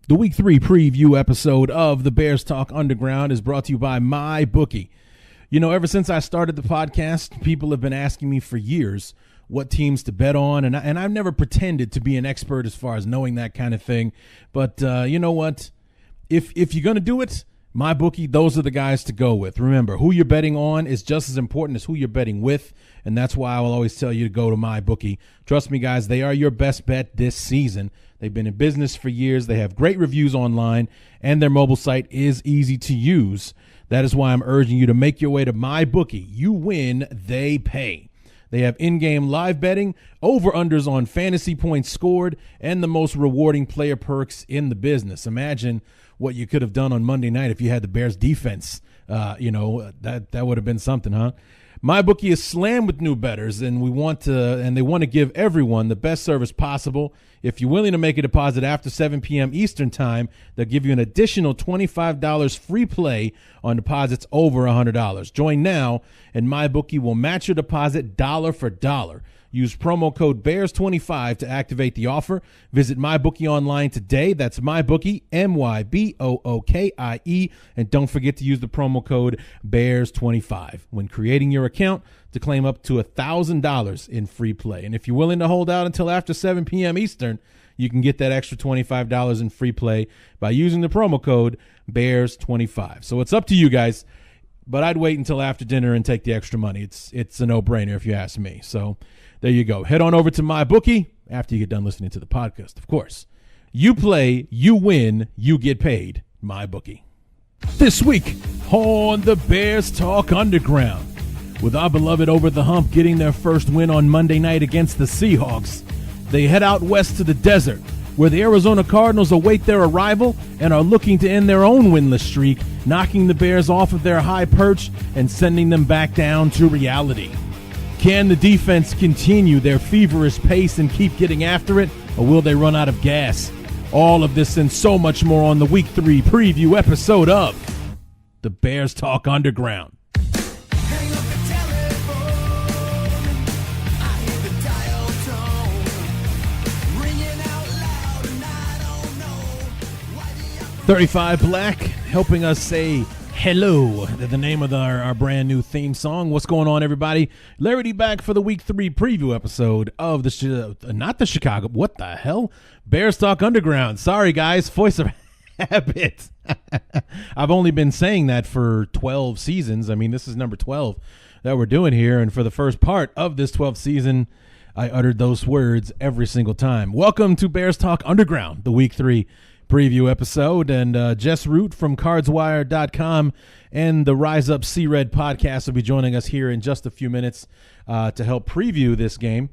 The Week 3 preview episode of the Bears Talk Underground is brought to you by MyBookie. You know, ever since I started the podcast, people have been asking me for years what teams to bet on, and I've never pretended to be an expert as far as knowing that kind of thing. But you know what? If you're going to do it, MyBookie, those are the guys to go with. Remember, who you're betting on is just as important as who you're betting with, and that's why I will always tell you to go to MyBookie. Trust me, guys, they are your best bet this season. They've been in business for years. They have great reviews online, and their mobile site is easy to use. That is why I'm urging you to make your way to MyBookie. You win, they pay. They have in-game live betting, over-unders on fantasy points scored, and the most rewarding player perks in the business. Imagine what you could have done on Monday night if you had the Bears defense. That would have been something, huh? MyBookie is slammed with new bettors, and they want to give everyone the best service possible. If you're willing to make a deposit after 7 p.m. Eastern time, they'll give you an additional $25 free play on deposits over $100. Join now, and MyBookie will match your deposit dollar for dollar. Use promo code BEARS25 to activate the offer. Visit MyBookie online today. That's MyBookie, MyBookie. And don't forget to use the promo code BEARS25 when creating your account to claim up to $1,000 in free play. And if you're willing to hold out until after 7 p.m. Eastern, you can get that extra $25 in free play by using the promo code BEARS25. So it's up to you guys, but I'd wait until after dinner and take the extra money. It's a no-brainer if you ask me. So there you go. Head on over to MyBookie after you get done listening to the podcast, of course. You play, you win, you get paid. MyBookie. This week on the Bears Talk Underground, with our beloved Over the Hump getting their first win on Monday night against the Seahawks, they head out west to the desert, where the Arizona Cardinals await their arrival and are looking to end their own winless streak, knocking the Bears off of their high perch and sending them back down to reality. Can the defense continue their feverish pace and keep getting after it, or will they run out of gas? All of this and so much more on the Week 3 preview episode of the Bears Talk Underground. Hang up the telephone, I hear the dial tone, ringing out loud and I don't know why the 35 Black helping us say hello, the name of our brand new theme song. What's going on, everybody? Larry D back for the Week 3 preview episode of not the Chicago, what the hell? Bears Talk Underground. Sorry, guys, voice of habit. I've only been saying that for 12 seasons. I mean, this is number 12 that we're doing here, and for the first part of this 12th season, I uttered those words every single time. Welcome to Bears Talk Underground, the Week 3 preview episode, and Jess Root from cardswire.com and the Rise Up C-Red podcast will be joining us here in just a few minutes to help preview this game.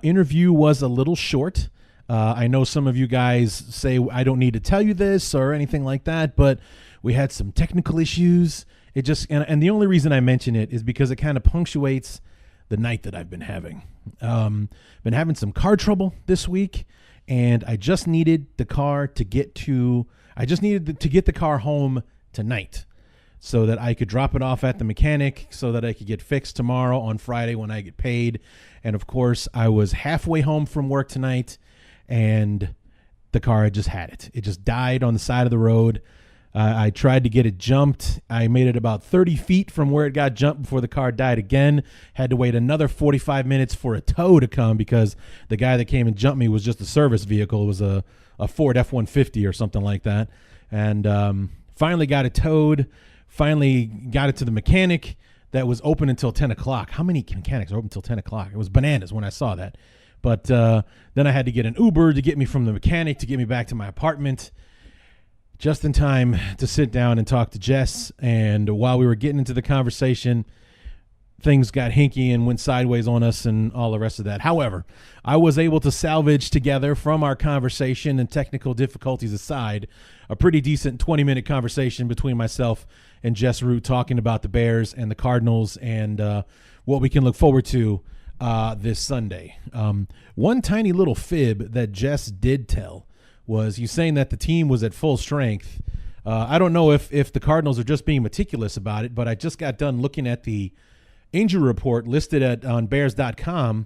Interview was a little short. I know some of you guys say I don't need to tell you this or anything like that, but we had some technical issues. It just and the only reason I mention it is because it kind of punctuates the night that I've been having. Been having some car trouble this week, and I just needed the car to get to. I just needed to get the car home tonight, so that I could drop it off at the mechanic, so that I could get fixed tomorrow on Friday when I get paid. And of course, I was halfway home from work tonight, and the car had just had it. It just died on the side of the road. I tried to get it jumped. I made it about 30 feet from where it got jumped before the car died again. Had to wait another 45 minutes for a tow to come because the guy that came and jumped me was just a service vehicle. It was a Ford F-150 or something like that. And finally got it towed. Finally got it to the mechanic that was open until 10 o'clock. How many mechanics are open until 10 o'clock? It was bananas when I saw that. But then I had to get an Uber to get me from the mechanic to get me back to my apartment just in time to sit down and talk to Jess. And while we were getting into the conversation, things got hinky and went sideways on us and all the rest of that. However, I was able to salvage together from our conversation, and technical difficulties aside, a pretty decent 20-minute conversation between myself and Jess Root talking about the Bears and the Cardinals and what we can look forward to this Sunday. One tiny little fib that Jess did tell was he's saying that the team was at full strength. I don't know if the Cardinals are just being meticulous about it, but I just got done looking at the injury report listed on Bears.com,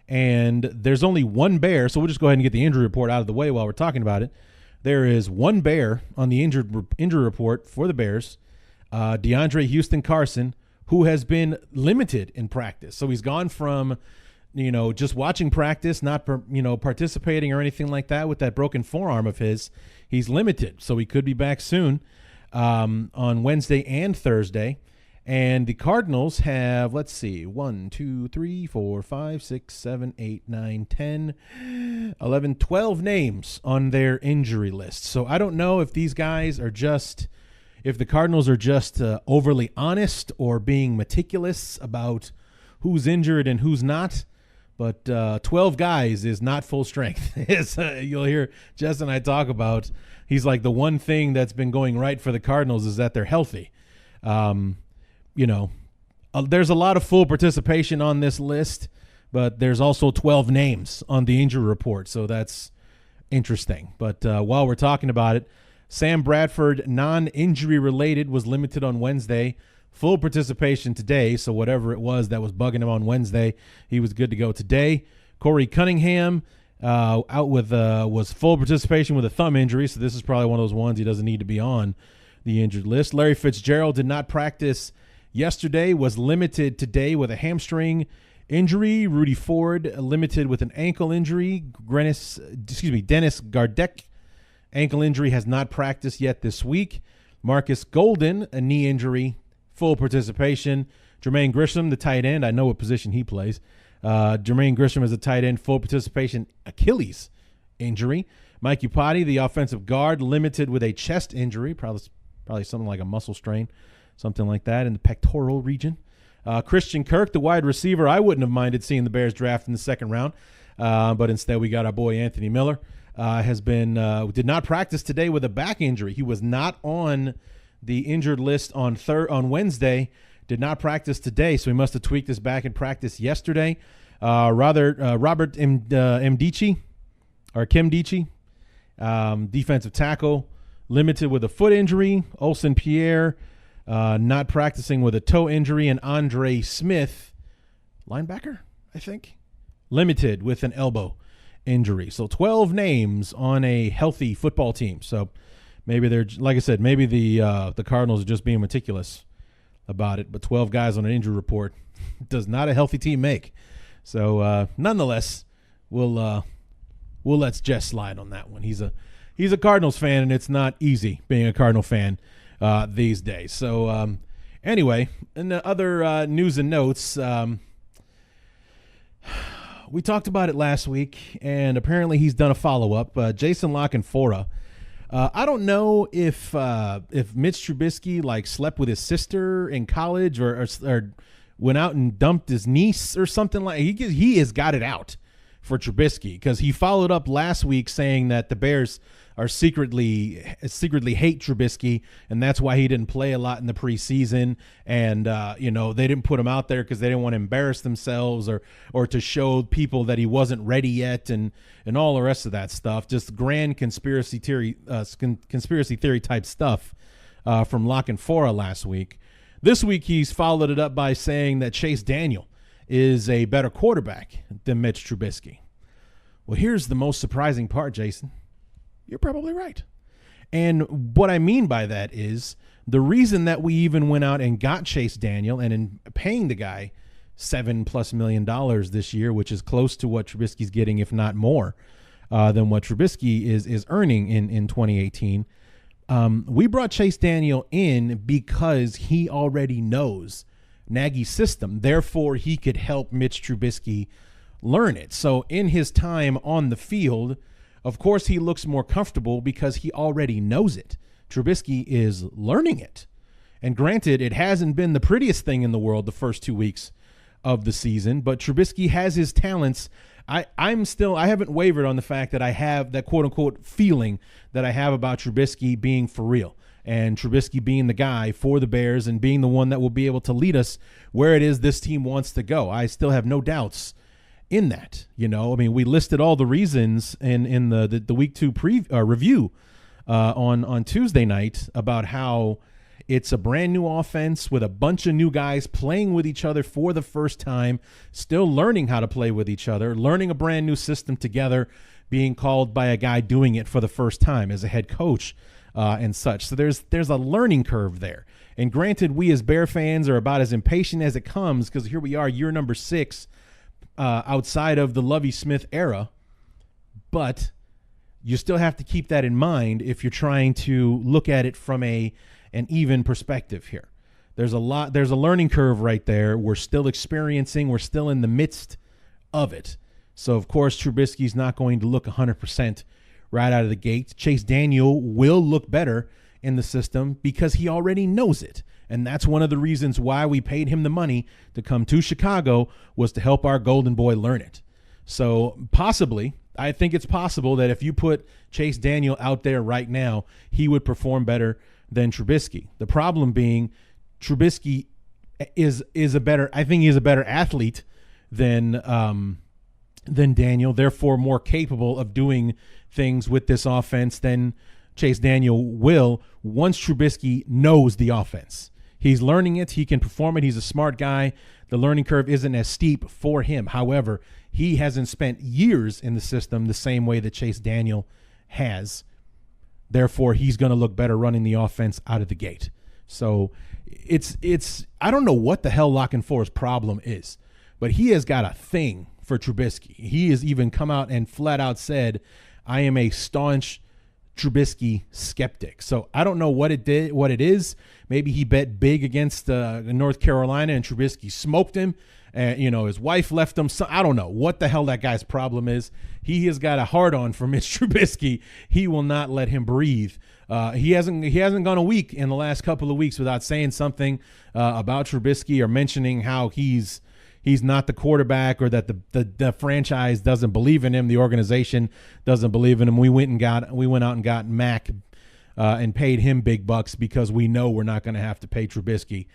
and there's only one Bear, so we'll just go ahead and get the injury report out of the way while we're talking about it. There is one Bear on the injury report for the Bears, DeAndre Houston Carson, who has been limited in practice. So he's gone from, just watching practice, not, participating or anything like that with that broken forearm of his. He's limited, so he could be back soon on Wednesday and Thursday. And the Cardinals have, 1, 2, 3, 4, 5, 6, 7, 8, 9, 10, 11, 12 names on their injury list. So I don't know if these guys are if the Cardinals are just overly honest or being meticulous about who's injured and who's not. But 12 guys is not full strength. You'll hear Jess and I talk about. He's like, the one thing that's been going right for the Cardinals is that they're healthy. There's a lot of full participation on this list, but there's also 12 names on the injury report, so that's interesting. But while we're talking about it, Sam Bradford, non-injury related, was limited on Wednesday. Full participation today, so whatever it was that was bugging him on Wednesday, he was good to go today. Corey Cunningham out with was full participation with a thumb injury, so this is probably one of those ones he doesn't need to be on the injured list. Larry Fitzgerald did not practice yesterday, was limited today with a hamstring injury. Rudy Ford limited with an ankle injury. Dennis Gardeck, ankle injury, has not practiced yet this week. Marcus Golden, a knee injury, full participation. Jermaine Grisham, the tight end, I know what position he plays. Jermaine Grisham is a tight end, full participation, Achilles injury. Mike Upati, the offensive guard, limited with a chest injury, probably something like a muscle strain, something like that in the pectoral region. Christian Kirk, the wide receiver, I wouldn't have minded seeing the Bears draft in the second round, but instead we got our boy Anthony Miller. Did not practice today with a back injury. He was not on the injured list on Wednesday, did not practice today, so he must have tweaked his back in practice yesterday. Robert Mdici, or Kim Dichi, defensive tackle, limited with a foot injury. Olsen Pierre, not practicing with a toe injury. And Andre Smith, linebacker, I think, limited with an elbow injury. So 12 names on a healthy football team. So maybe they're, like I said, maybe the Cardinals are just being meticulous about it. But 12 guys on an injury report does not a healthy team make. So nonetheless, we'll let Jess slide on that one. He's a Cardinals fan, and it's not easy being a Cardinal fan these days. So anyway, in the other news and notes, we talked about it last week, and apparently he's done a follow-up. Jason Lockenfora. I don't know if Mitch Trubisky slept with his sister in college or went out and dumped his niece or something like. He has got it out for Trubisky, because he followed up last week saying that the Bears are secretly hate Trubisky, and that's why he didn't play a lot in the preseason. And they didn't put him out there because they didn't want to embarrass themselves or to show people that he wasn't ready yet, and all the rest of that stuff. Just grand conspiracy theory type stuff from Lockenfora last week. This week he's followed it up by saying that Chase Daniel is a better quarterback than Mitch Trubisky. Well, here's the most surprising part, Jason. You're probably right. And what I mean by that is the reason that we even went out and got Chase Daniel, and in paying the guy $7+ million this year, which is close to what Trubisky's getting, if not more than what Trubisky is earning in 2018. We brought Chase Daniel in because he already knows Nagy's system. Therefore, he could help Mitch Trubisky learn it. So in his time on the field, of course, he looks more comfortable because he already knows it. Trubisky is learning it. And granted, it hasn't been the prettiest thing in the world the first 2 weeks of the season, but Trubisky has his talents. I haven't wavered on the fact that I have that quote unquote feeling that I have about Trubisky being for real, and Trubisky being the guy for the Bears and being the one that will be able to lead us where it is this team wants to go. I still have no doubts in that. We listed all the reasons in the week 2 review on Tuesday night about how it's a brand new offense with a bunch of new guys playing with each other for the first time, still learning how to play with each other, learning a brand new system together, being called by a guy doing it for the first time as a head coach and such. So there's a learning curve there. And granted, we as Bear fans are about as impatient as it comes, because here we are, year number 6 outside of the Lovie Smith era. But you still have to keep that in mind if you're trying to look at it from an even perspective here. There's a learning curve right there. We're still experiencing, we're still in the midst of it. So, of course, Trubisky's not going to look 100% right out of the gate. Chase Daniel will look better in the system because he already knows it. And that's one of the reasons why we paid him the money to come to Chicago, was to help our golden boy learn it. So possibly, I think it's possible that if you put Chase Daniel out there right now, he would perform better than Trubisky. The problem being Trubisky is a better athlete than Daniel, therefore more capable of doing things with this offense than Chase Daniel will once Trubisky knows the offense. He's learning it. He can perform it. He's a smart guy. The learning curve isn't as steep for him. However, he hasn't spent years in the system the same way that Chase Daniel has. Therefore, he's going to look better running the offense out of the gate. So it's I don't know what the hell La Canfora's problem is, but he has got a thing for Trubisky. He has even come out and flat out said, I am a staunch Trubisky skeptic. So I don't know what it is. Maybe he bet big against North Carolina and Trubisky smoked him. And, his wife left him. So I don't know what the hell that guy's problem is. He has got a hard on for Mitch Trubisky. He will not let him breathe. He hasn't gone a week in the last couple of weeks without saying something about Trubisky or mentioning how he's not the quarterback, or that the franchise doesn't believe in him. The organization doesn't believe in him. We went out and got Mac and paid him big bucks because we know we're not going to have to pay Trubisky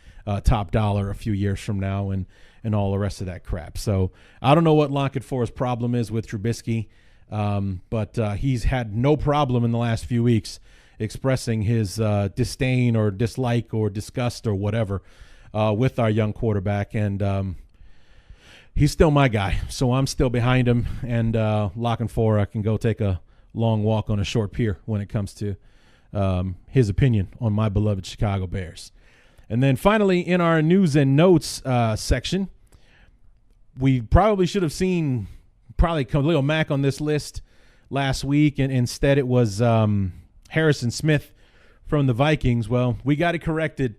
top dollar a few years from now and all the rest of that crap. So I don't know what La Canfora's problem is with Trubisky, but he's had no problem in the last few weeks expressing his disdain or dislike or disgust or whatever with our young quarterback. And he's still my guy, so I'm still behind him. And La Canfora can go take a long walk on a short pier when it comes to his opinion on my beloved Chicago Bears. And then finally, in our news and notes section, we probably should have seen Khalil Mack on this list last week, and instead it was Harrison Smith from the Vikings. Well, we got it corrected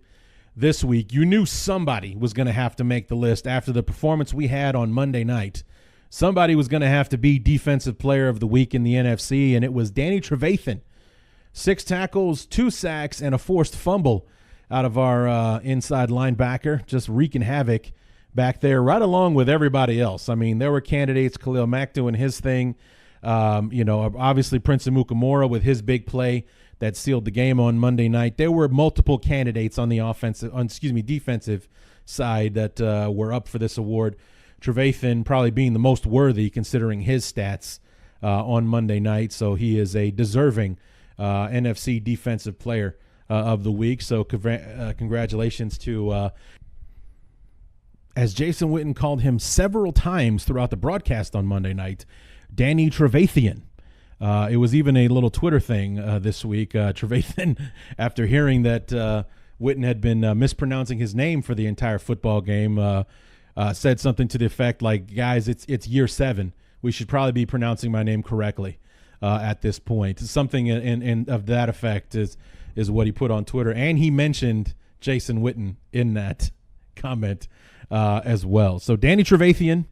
this week. You knew somebody was going to have to make the list after the performance we had on Monday night. Somebody was going to have to be Defensive Player of the Week in the NFC, and it was Danny Trevathan. 6 tackles, 2 sacks, and a forced fumble out of our inside linebacker, just wreaking havoc back there, right along with everybody else. I mean, there were candidates, Khalil Mack doing his thing, obviously Prince Amukamara with his big play that sealed the game on Monday night. There were multiple candidates on the defensive side that were up for this award. Trevathan probably being the most worthy considering his stats on Monday night, so he is a deserving NFC Defensive Player of the Week. So congratulations to, as Jason Witten called him several times throughout the broadcast on Monday night, Danny Trevathan. It was even a little Twitter thing this week. Trevathan, after hearing that Witten had been mispronouncing his name for the entire football game, said something to the effect like, guys, it's year 7. We should probably be pronouncing my name correctly at this point. Something in of that effect is what he put on Twitter. And he mentioned Jason Witten in that comment as well. So Danny Trevathan,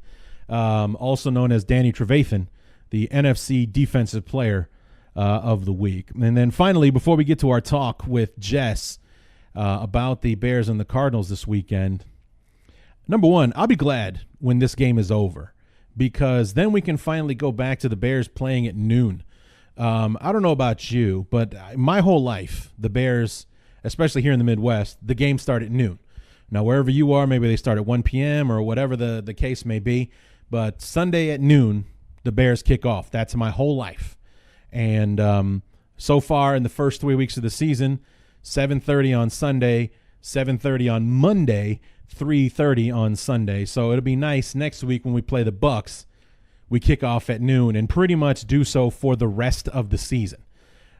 also known as Danny Trevathan, the NFC Defensive Player of the Week. And then finally, before we get to our talk with Jess about the Bears and the Cardinals this weekend, number one, I'll be glad when this game is over, because then we can finally go back to the Bears playing at noon. I don't know about you, but my whole life, the Bears, especially here in the Midwest, the games start at noon. Now, wherever you are, maybe they start at 1 p.m. or whatever the case may be, but Sunday at noon, the Bears kick off. That's my whole life. And so far in the first 3 weeks of the season, 7:30 on Sunday, 7:30 on Monday, 3:30 on Sunday. So it'll be nice next week when we play the Bucs. we kick off at noon and pretty much do so for the rest of the season.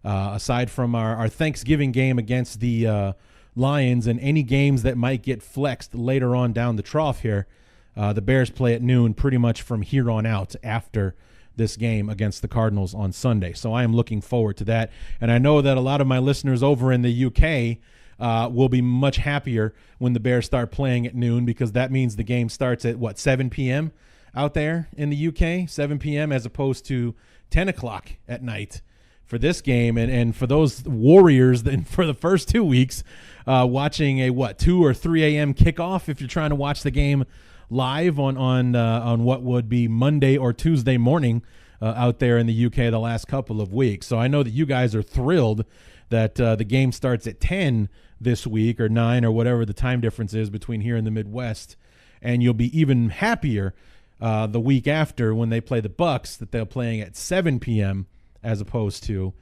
Aside from our Thanksgiving game against the Lions and any games that might get flexed later on down the trough here, the Bears play at noon pretty much from here on out after this game against the Cardinals on Sunday. So I am looking forward to that. And I know that a lot of my listeners over in the UK will be much happier when the Bears start playing at noon, because that means the game starts at, 7 p.m. out there in the UK, 7 p.m. as opposed to 10 o'clock at night for this game. And for those Warriors, then for the first 2 weeks, watching a 2 or 3 a.m. kickoff if you're trying to watch the game live on what would be Monday or Tuesday morning out there in the UK the last couple of weeks. So I know that you guys are thrilled that the game starts at 10 this week, or 9, or whatever the time difference is between here and the Midwest, and you'll be even happier the week after when they play the Bucks that they're playing at 7 p.m. as opposed to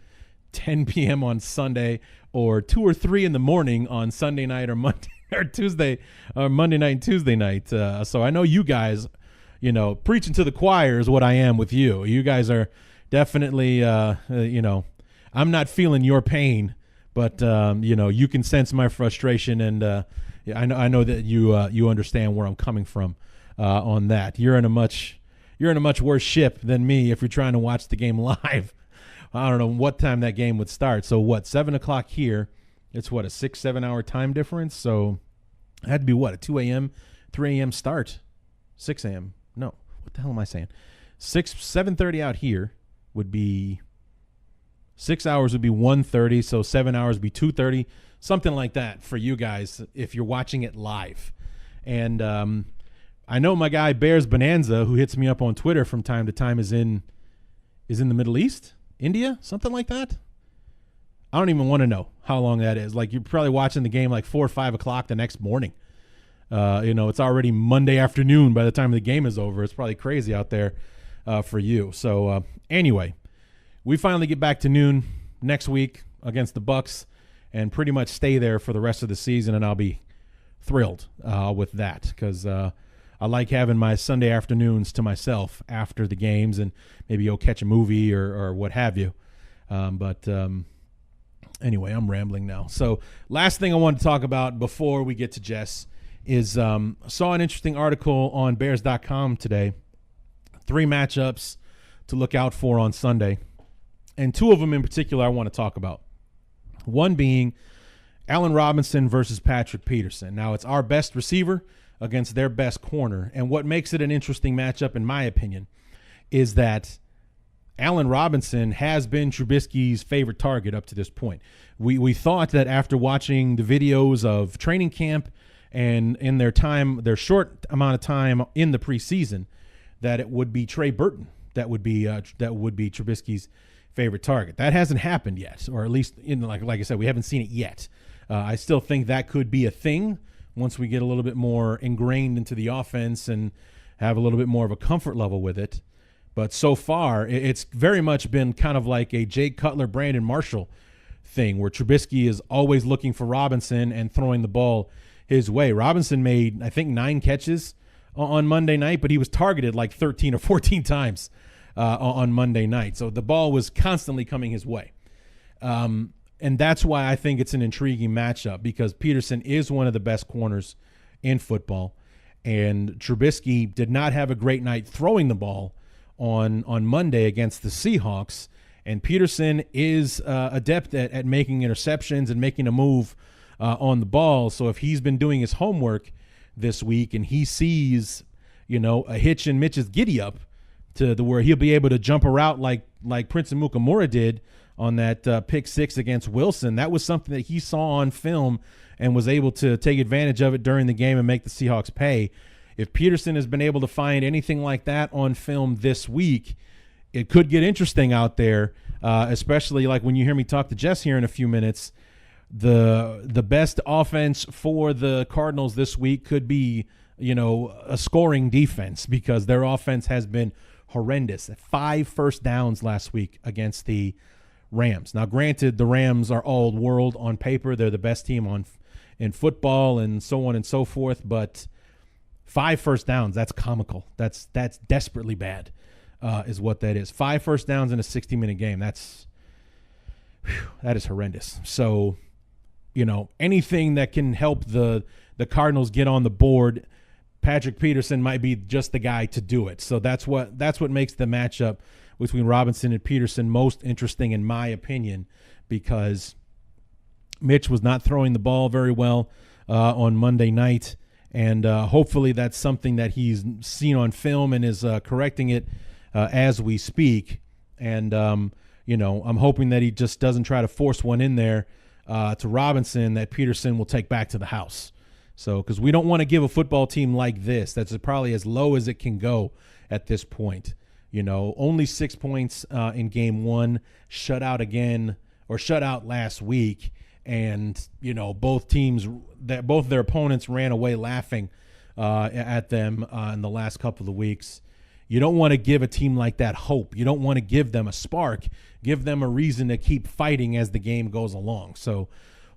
10 p.m. on Sunday, or 2 or 3 in the morning on Sunday night or Monday or Tuesday, or Monday night and Tuesday night. So I know you guys, preaching to the choir is what I am with you. You guys are definitely, I'm not feeling your pain, but you can sense my frustration, and I know that you understand where I'm coming from on that. You're in a much worse ship than me if you're trying to watch the game live. I don't know what time that game would start. So 7 o'clock here? It's a 6-7 hour time difference. So it had to be a 2 a.m., 3 a.m. start, 6 a.m. No, what the hell am I saying? 7:30 out here would be 6 hours would be 1:30. So 7 hours would be 2:30, something like that for you guys if you're watching it live. And I know my guy Bears Bonanza, who hits me up on Twitter from time to time, is in the Middle East. India, something like that. I don't even want to know how long that is. Like, you're probably watching the game 4 or 5 o'clock the next morning. It's already Monday afternoon by the time the game is over. It's probably crazy out there for you. So anyway, we finally get back to noon next week against the Bucks and pretty much stay there for the rest of the season, and I'll be thrilled with that, because I like having my Sunday afternoons to myself after the games, and maybe go catch a movie or what have you. But anyway, I'm rambling now. So last thing I want to talk about before we get to Jess is saw an interesting article on Bears.com today. 3 matchups to look out for on Sunday, and 2 of them in particular I want to talk about. One being Allen Robinson versus Patrick Peterson. Now, it's our best receiver against their best corner. And what makes it an interesting matchup, in my opinion, is that Allen Robinson has been Trubisky's favorite target up to this point. We thought that after watching the videos of training camp and in their short amount of time in the preseason, that it would be Trey Burton that would be Trubisky's favorite target. That hasn't happened yet, or at least like I said, we haven't seen it yet. I still think that could be a thing once we get a little bit more ingrained into the offense and have a little bit more of a comfort level with it. But so far, it's very much been kind of like a Jake Cutler, Brandon Marshall thing, where Trubisky is always looking for Robinson and throwing the ball his way. Robinson made, I think, 9 catches on Monday night, but he was targeted 13 or 14 times on Monday night. So the ball was constantly coming his way. And that's why I think it's an intriguing matchup, because Peterson is one of the best corners in football, and Trubisky did not have a great night throwing the ball on Monday against the Seahawks, and Peterson is adept at making interceptions and making a move on the ball. So if he's been doing his homework this week and he sees, a hitch in Mitch's giddy-up to where he'll be able to jump a route like Prince Amukamara did on that pick 6 against Wilson, that was something that he saw on film and was able to take advantage of it during the game and make the Seahawks pay. If Peterson has been able to find anything like that on film this week, it could get interesting out there, especially like when you hear me talk to Jess here in a few minutes. The best offense for the Cardinals this week could be, a scoring defense, because their offense has been horrendous. 5 first downs last week against the Rams. Now, granted, the Rams are old world on paper. They're the best team in football and so on and so forth. But 5 first downs, that's comical. That's desperately bad is what that is. 5 first downs in a 60-minute game. That is horrendous. So, anything that can help the Cardinals get on the board, Patrick Peterson might be just the guy to do it. So that's what makes the matchup between Robinson and Peterson most interesting, in my opinion, because Mitch was not throwing the ball very well on Monday night, and hopefully that's something that he's seen on film and is correcting it as we speak. And I'm hoping that he just doesn't try to force one in there to Robinson that Peterson will take back to the house. So, because we don't want to give a football team like this, that's probably as low as it can go at this point. Only 6 points in game 1, shut out last week. And, both their opponents ran away laughing at them in the last couple of weeks. You don't want to give a team like that hope. You don't want to give them a spark, give them a reason to keep fighting as the game goes along. So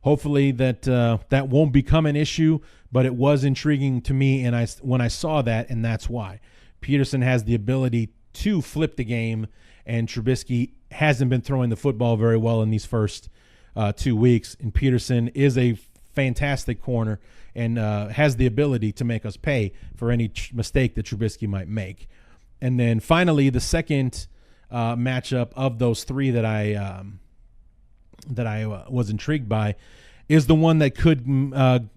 hopefully that won't become an issue, but it was intriguing to me when I saw that, and that's why. Peterson has the ability to flip the game, and Trubisky hasn't been throwing the football very well in these first 2 weeks, and Peterson is a fantastic corner and has the ability to make us pay for any mistake that Trubisky might make. And then finally, the second matchup of those 3 that I was intrigued by is the one that could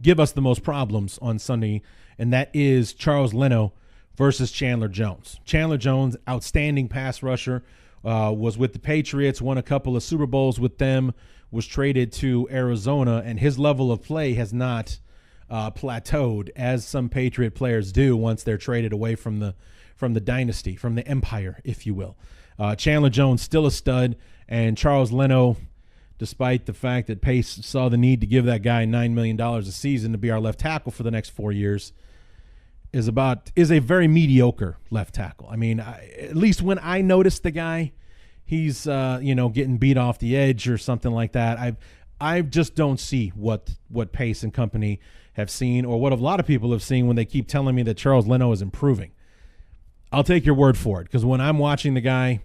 give us the most problems on Sunday, and that is Charles Leno versus Chandler Jones. Chandler Jones, outstanding pass rusher, was with the Patriots, won a couple of Super Bowls with them, was traded to Arizona, and his level of play has not plateaued as some Patriot players do once they're traded away from the dynasty, from the empire, if you will. Chandler Jones still a stud, and Charles Leno, despite the fact that Pace saw the need to give that guy $9 million a season to be our left tackle for the next 4 years, is a very mediocre left tackle. I mean, at least when I noticed the guy, he's getting beat off the edge or something like that. I just don't see what Pace and company have seen, or what a lot of people have seen when they keep telling me that Charles Leno is improving. I'll take your word for it, because when I'm watching the guy,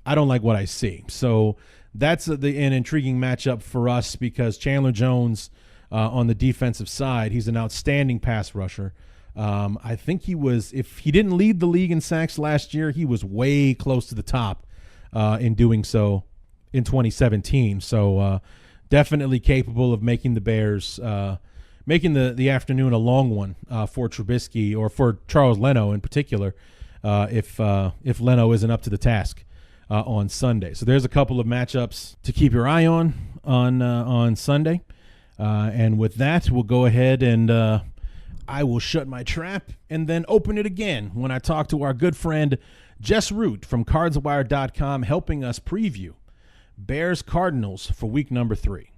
I don't like what I see. So that's an intriguing matchup for us, because Chandler Jones on the defensive side, he's an outstanding pass rusher. I think if he didn't lead the league in sacks last year, he was way close to the top in doing so in 2017. So definitely capable of making the Bears, making the afternoon a long one for Trubisky, or for Charles Leno in particular, if Leno isn't up to the task on Sunday. So there's a couple of matchups to keep your eye on Sunday. And with that, we'll go ahead and I will shut my trap and then open it again when I talk to our good friend Jess Root from cardswire.com, helping us preview Bears Cardinals for week number 3.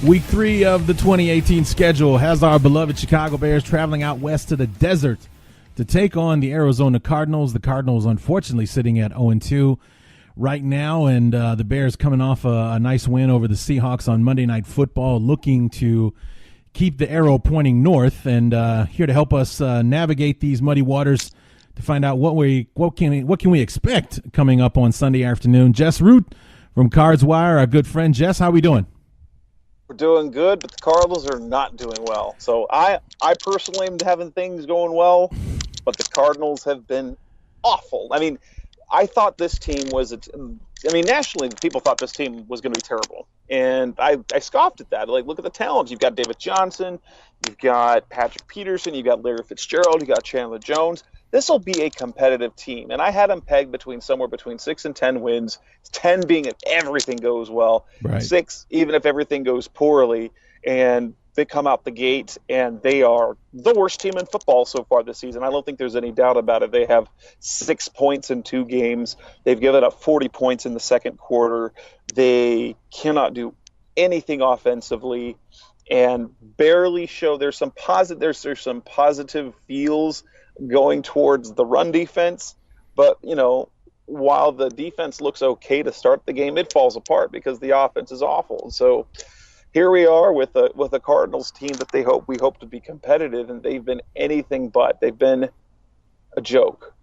Week 3 of the 2018 schedule has our beloved Chicago Bears traveling out west to the desert to take on the Arizona Cardinals. The Cardinals, unfortunately, sitting at 0-2 right now, and the Bears coming off a nice win over the Seahawks on Monday Night Football, looking to keep the arrow pointing north. And here to help us navigate these muddy waters to find out what can we expect coming up on Sunday afternoon, Jess Root from Cards Wire, our good friend. Jess, how we doing? We're doing good, but the Cardinals are not doing well. So I personally am having things going well, but the Cardinals have been awful. I mean, I thought this team nationally, people thought this team was going to be terrible. And I scoffed at that. Like, look at the talents. You've got David Johnson, you've got Patrick Peterson, you've got Larry Fitzgerald, you've got Chandler Jones. This will be a competitive team. And I had them pegged somewhere between 6 and 10 wins, 10 being if everything goes well, right. 6 even if everything goes poorly. And they come out the gate, and they are the worst team in football so far this season. I don't think there's any doubt about it. They have 6 points in 2 games. They've given up 40 points in the second quarter. They cannot do anything offensively and barely show. There's some positive feels going towards the run defense. But, while the defense looks okay to start the game, it falls apart because the offense is awful. And so here we are with a Cardinals team that we hope to be competitive, and they've been anything but. They've been a joke.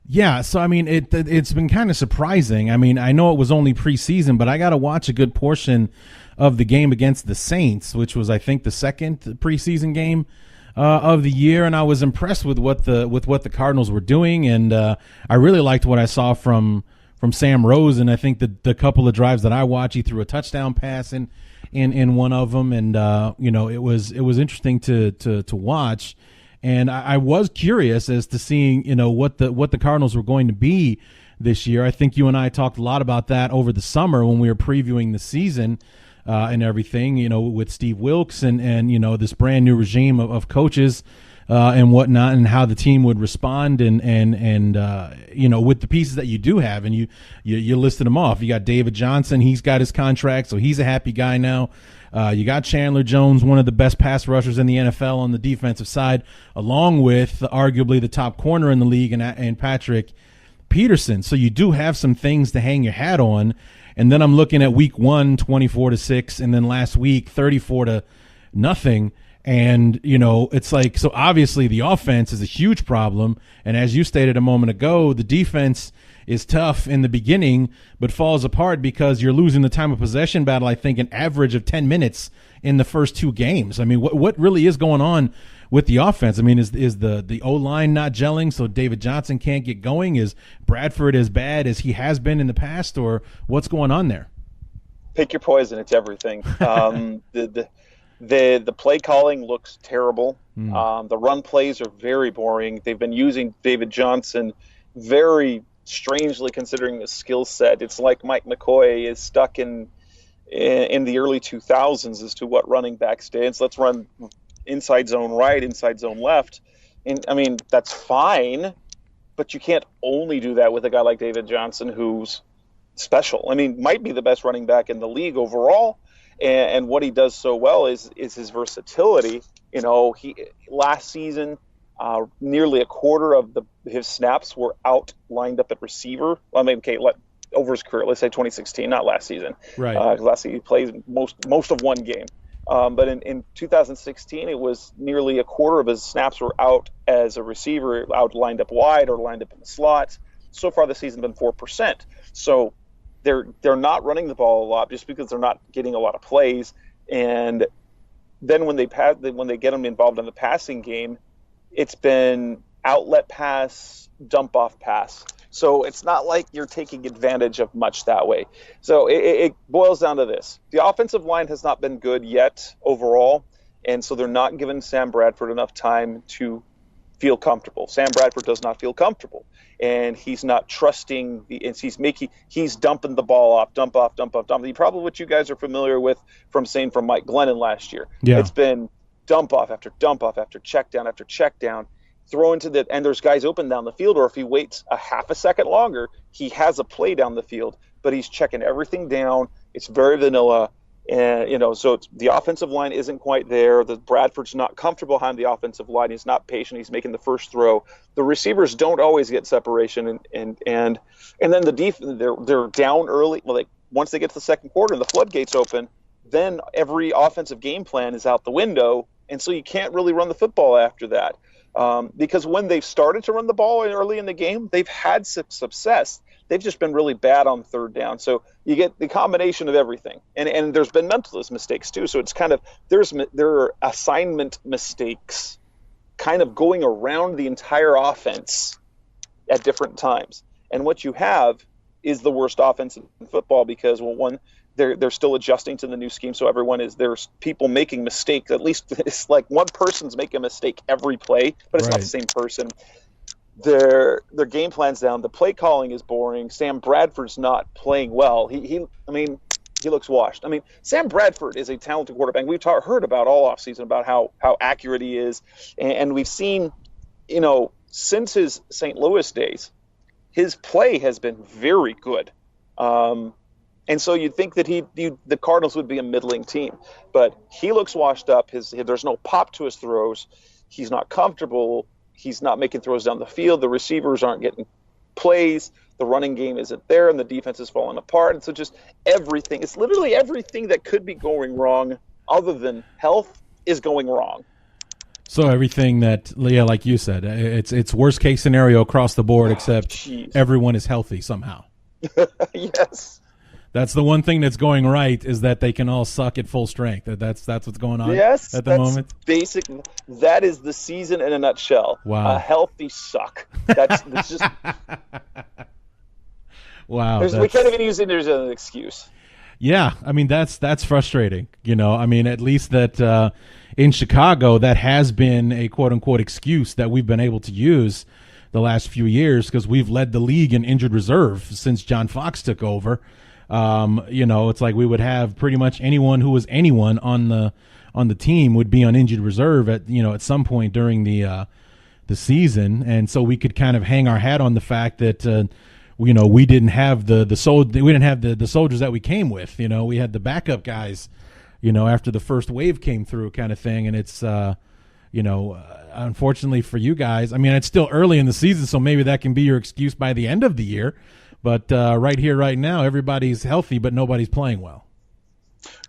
Yeah, so I mean, it's been kind of surprising. I mean, I know it was only preseason, but I got to watch a good portion of the game against the Saints, which was, I think, the second preseason game of the year, and I was impressed with what the Cardinals were doing, and I really liked what I saw from Sam Rose. And I think the couple of drives that I watched, he threw a touchdown pass in one of them, and it was interesting to watch. And I was curious as to seeing, what the Cardinals were going to be this year. I think you and I talked a lot about that over the summer when we were previewing the season and everything, with Steve Wilkes and this brand new regime of coaches and whatnot, and how the team would respond and with the pieces that you do have. And you listed them off. You got David Johnson. He's got his contract, so he's a happy guy now. You got Chandler Jones, one of the best pass rushers in the NFL on the defensive side, along with arguably the top corner in the league, and Patrick Peterson. So you do have some things to hang your hat on. And then I'm looking at week 1, 24-6, and then last week 34-0. And, it's like, so obviously the offense is a huge problem. And as you stated a moment ago, the defense is tough in the beginning, but falls apart because you're losing the time of possession battle, I think, an average of 10 minutes in the first 2 games. I mean, what really is going on with the offense? I mean, is the O-line not gelling so David Johnson can't get going? Is Bradford as bad as he has been in the past, or what's going on there? Pick your poison. It's everything. The play calling looks terrible. The run plays are very boring. They've been using David Johnson very strangely, considering the skill set. It's like Mike McCoy is stuck in the early 2000s as to what running backs did. So let's run inside zone right, inside zone left. And I mean, that's fine, but you can't only do that with a guy like David Johnson, who's special. I mean, might be the best running back in the league overall. And what he does so well is his versatility. He last season, nearly a quarter of his snaps were out lined up at receiver. Well, I mean, okay, over his career, let's say 2016, not last season. Right. Last season he played most of one game. But in 2016, it was nearly a quarter of his snaps were out as a receiver, out lined up wide or lined up in the slots. So far this season, been 4%. So they're not running the ball a lot just because they're not getting a lot of plays. And then when they get them involved in the passing game, it's been outlet pass, dump off pass. So it's not like you're taking advantage of much that way. So it boils down to this. The offensive line has not been good yet overall, and so they're not giving Sam Bradford enough time to feel comfortable. Sam Bradford does not feel comfortable, and he's not trusting he's dumping the ball off, dump off. Probably what you guys are familiar with from Mike Glennon last year. Yeah. It's been dump off after check down after check down. Throw into and there's guys open down the field, or if he waits a half a second longer, he has a play down the field, but he's checking everything down. It's very vanilla. And, so the offensive line isn't quite there. The Bradford's not comfortable behind the offensive line. He's not patient. He's making the first throw. The receivers don't always get separation. And then the defense, they're down early. Well, once they get to the second quarter and the floodgates open, then every offensive game plan is out the window. And so you can't really run the football after that. Because when they've started to run the ball early in the game, they've had success. They've just been really bad on third down. So you get the combination of everything. And there's been mentalist mistakes too. So it's kind of there are assignment mistakes kind of going around the entire offense at different times. And what you have is the worst offense in football because, well, one, they're still adjusting to the new scheme. So there's people making mistakes. At least it's like one person's making a mistake every play, but it's not the same person. Their game plan's down. The play calling is boring. Sam Bradford's not playing well. He looks washed. I mean, Sam Bradford is a talented quarterback. We've heard about all offseason about how accurate he is. And we've seen, since his St. Louis days, his play has been very good. And so you'd think that the Cardinals would be a middling team, but he looks washed up. There's no pop to his throws. He's not comfortable. he's not making throws down the field. The receivers aren't getting plays. The running game isn't there, and the defense is falling apart. And so just everything, it's literally everything that could be going wrong other than health is going wrong. So everything that, yeah, like you said, it's worst case scenario across the board, except everyone is healthy somehow. Yes. That's the one thing that's going right, is that they can all suck at full strength. That's what's going on Yes, at the that's moment. basic. That is the season in a nutshell. Wow. A healthy suck. That's just. Wow. We can't even use it as an excuse. Yeah, I mean that's frustrating. I mean, at least that in Chicago, that has been a quote unquote excuse that we've been able to use the last few years, because we've led the league in injured reserve since John Fox took over. It's like we would have pretty much anyone who was anyone on the team would be on injured reserve at some point during the season, and so we could kind of hang our hat on the fact that we didn't have the soldiers that we came with. We had the backup guys, after the first wave came through, kind of thing, and it's unfortunately for you guys, I mean, it's still early in the season, so maybe that can be your excuse by the end of the year. But right here, right now, everybody's healthy, but nobody's playing well.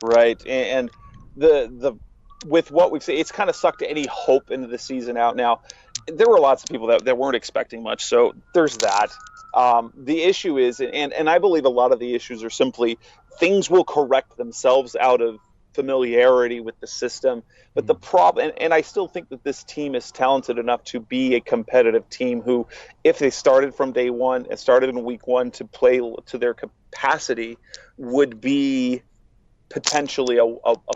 Right, and the with what we've seen, it's kind of sucked any hope into the season out. Now, there were lots of people that weren't expecting much, so there's that. The issue is, and I believe a lot of the issues are simply things will correct themselves out of familiarity with the system. But the problem, and I still think that this team is talented enough to be a competitive team who, if they started from day one and started in week one to play to their capacity, would be potentially a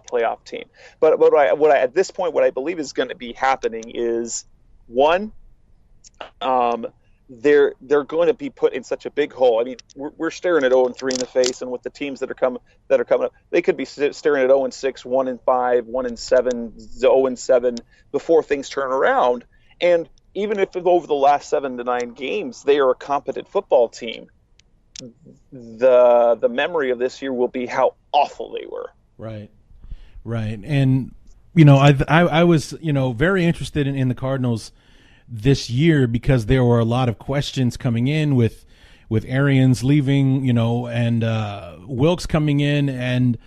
playoff team. But what I at this point, what I believe is going to be happening is, one, they're going to be put in such a big hole. I mean, we're staring at 0-3 in the face, and with the teams that are coming up, they could be staring at 0-6, 1-5, 1-7, 0-7 before things turn around. And even if over the last 7 to 9 games they are a competent football team, the memory of this year will be how awful they were. Right. And I was very interested in the Cardinals this year, because there were a lot of questions coming in with Arians leaving, and Wilkes coming in, and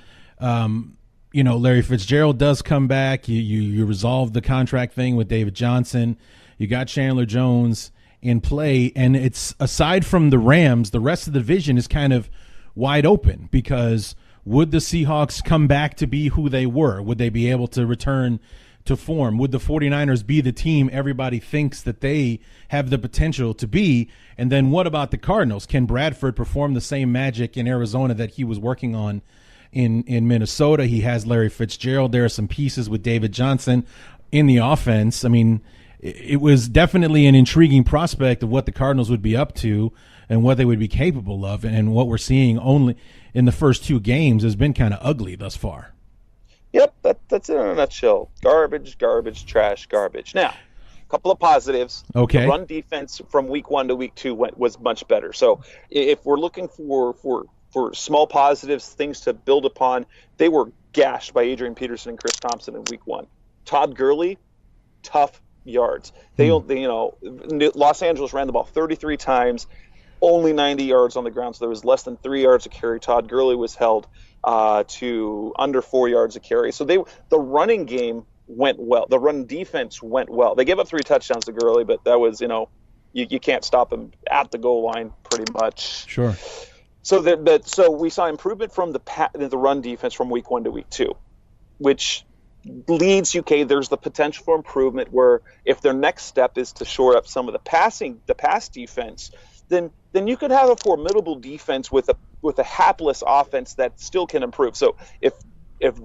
Larry Fitzgerald does come back. You resolved the contract thing with David Johnson. You got Chandler Jones in play, and it's, aside from the Rams, the rest of the division is kind of wide open, because would the Seahawks come back to be who they were? Would they be able to return to form? Would the 49ers be the team everybody thinks that they have the potential to be? And then what about the Cardinals? Can Bradford perform the same magic in Arizona that he was working on in Minnesota? He has Larry Fitzgerald. There are some pieces with David Johnson in the offense. I mean, it was definitely an intriguing prospect of what the Cardinals would be up to and what they would be capable of. And what we're seeing only in the first 2 games has been kind of ugly thus far. Yep, that's it in a nutshell. Garbage, trash, garbage. Now, a couple of positives. Okay. The run defense from week 1 to week 2 was much better. So if we're looking for small positives, things to build upon, they were gashed by Adrian Peterson and Chris Thompson in week 1. Todd Gurley, tough yards. Los Angeles ran the ball 33 times, only 90 yards on the ground, so there was less than 3 yards a carry. Todd Gurley was held to under 4 yards a carry. So the running game went well. The run defense went well. They gave up 3 touchdowns to Gurley, but that was, you can't stop him at the goal line pretty much. Sure. So we saw improvement from the run defense from week 1 to week 2, which leads there's the potential for improvement, where if their next step is to shore up some of the pass defense, then you could have a formidable defense with a hapless offense that still can improve. So if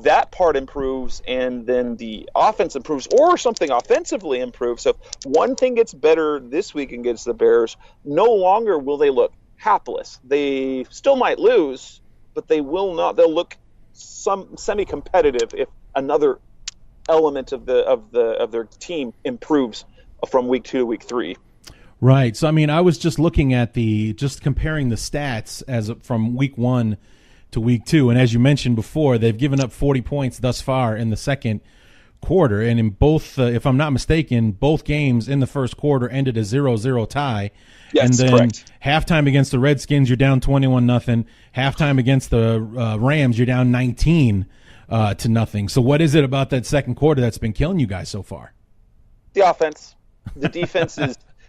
that part improves, and then the offense improves, or something offensively improves, so if one thing gets better this week against the Bears, no longer will they look hapless. They still might lose, but they will not. They'll look semi-competitive if another element of their team improves from week 2 to week 3. Right. So, I mean, I was just looking at just comparing the stats from week 1 to week 2. And as you mentioned before, they've given up 40 points thus far in the second quarter, and in both, if I'm not mistaken, both games in the first quarter ended a 0-0 tie. Yes, and then correct. halftime against the Redskins, you're down 21-0. Halftime against the Rams, you're down 19-0. So what is it about that second quarter that's been killing you guys so far? The offense. The defense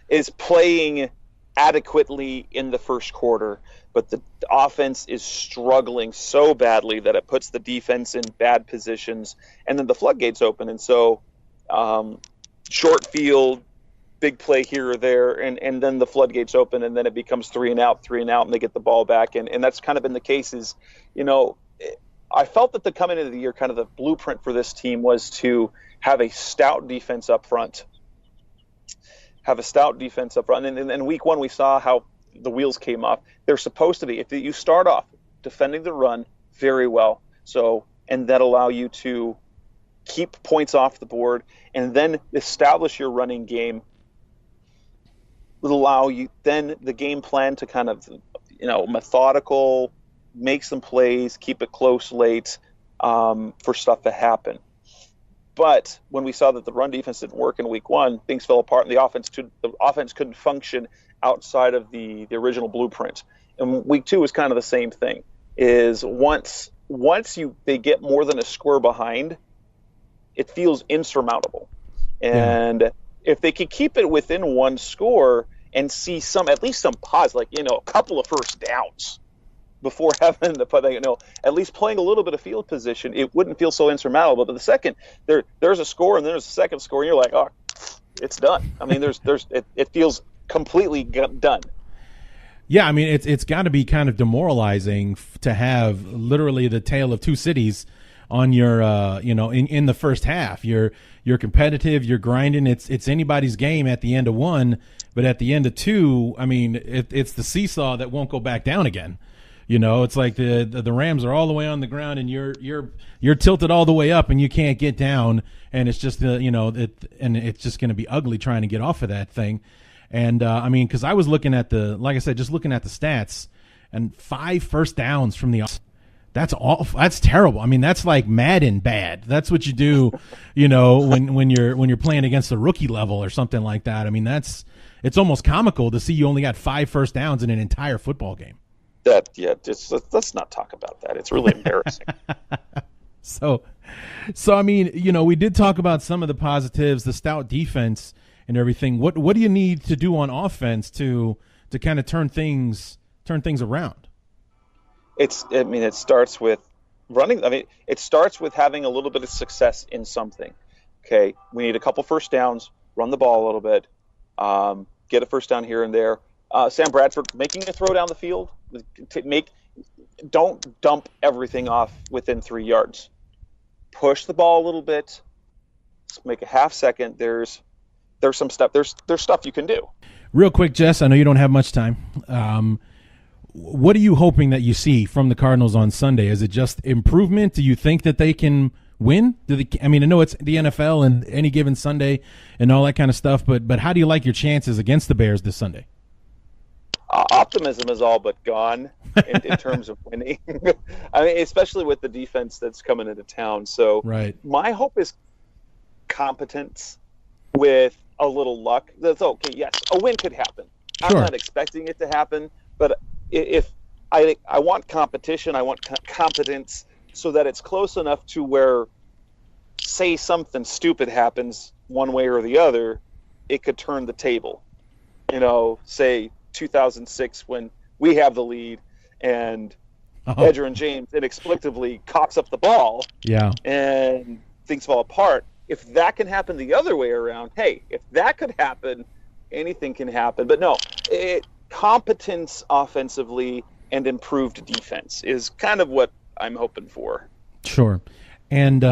is playing adequately in the first quarter, but the offense is struggling so badly that it puts the defense in bad positions, and then the floodgates open. And so short field, big play here or there, and then the floodgates open, and then it becomes 3 and out, and they get the ball back. And that's kind of been the case. Is, I felt that the coming into the year, kind of the blueprint for this team was to have a stout defense up front. And in week one, we saw how the wheels came off. They're supposed to be. If you start off defending the run very well, and that allow you to keep points off the board, and then establish your running game, would allow you then the game plan to kind of, methodical, make some plays, keep it close late, for stuff to happen. But when we saw that the run defense didn't work in week one, things fell apart, and the offense couldn't function outside of the original blueprint. And week two was kind of the same thing. Is once they get more than a score behind, it feels insurmountable. And if they could keep it within one score and see at least some pause, like a couple of first downs, before having at least playing a little bit of field position, it wouldn't feel so insurmountable. But the second there's a score, and then there's a second score, and you're like, oh, it's done. I mean, it feels completely done. Yeah, I mean, it's got to be kind of demoralizing to have literally the tale of two cities on your, in the first half. You're competitive, you're grinding. It's anybody's game at the end of one, but at the end of two, I mean, it's the seesaw that won't go back down again. It's like the Rams are all the way on the ground, and you're tilted all the way up, and you can't get down, and it's just and it's just going to be ugly trying to get off of that thing. And I mean, because I was looking at like I said, just looking at the stats, and 5 first downs from the. That's awful. That's terrible. I mean, that's like Madden bad. That's what you do, when you're playing against the rookie level or something like that. I mean, it's almost comical to see you only got 5 first downs in an entire football game. Let's not talk about that. It's really embarrassing. So I mean, we did talk about some of the positives, the stout defense and everything. What do you need to do on offense to kind of turn things around? It starts with running. I mean, it starts with having a little bit of success in something. Okay, we need a couple first downs, run the ball a little bit, get a first down here and there. Sam Bradford making a throw down the field. Don't dump everything off within 3 yards. Push the ball a little bit. Let's make a half second. There's some stuff. There's stuff you can do. Real quick, Jess, I know you don't have much time. What are you hoping that you see from the Cardinals on Sunday? Is it just improvement? Do you think that they can win? I know it's the NFL and any given Sunday and all that kind of stuff, but how do you like your chances against the Bears this Sunday? Optimism is all but gone in terms of winning. I mean, especially with the defense that's coming into town. So right. My hope is competence with a little luck. That's okay. Yes, a win could happen. Sure. I'm not expecting it to happen, but if I want competition, I want competence so that it's close enough to where, say something stupid happens one way or the other, it could turn the table. Say 2006 when we have the lead and Edgerrin James inexplicably cocks up the ball, and things fall apart. If that can happen the other way around, hey, if that could happen, anything can happen. But no, competence offensively and improved defense is kind of what I'm hoping for. Sure. And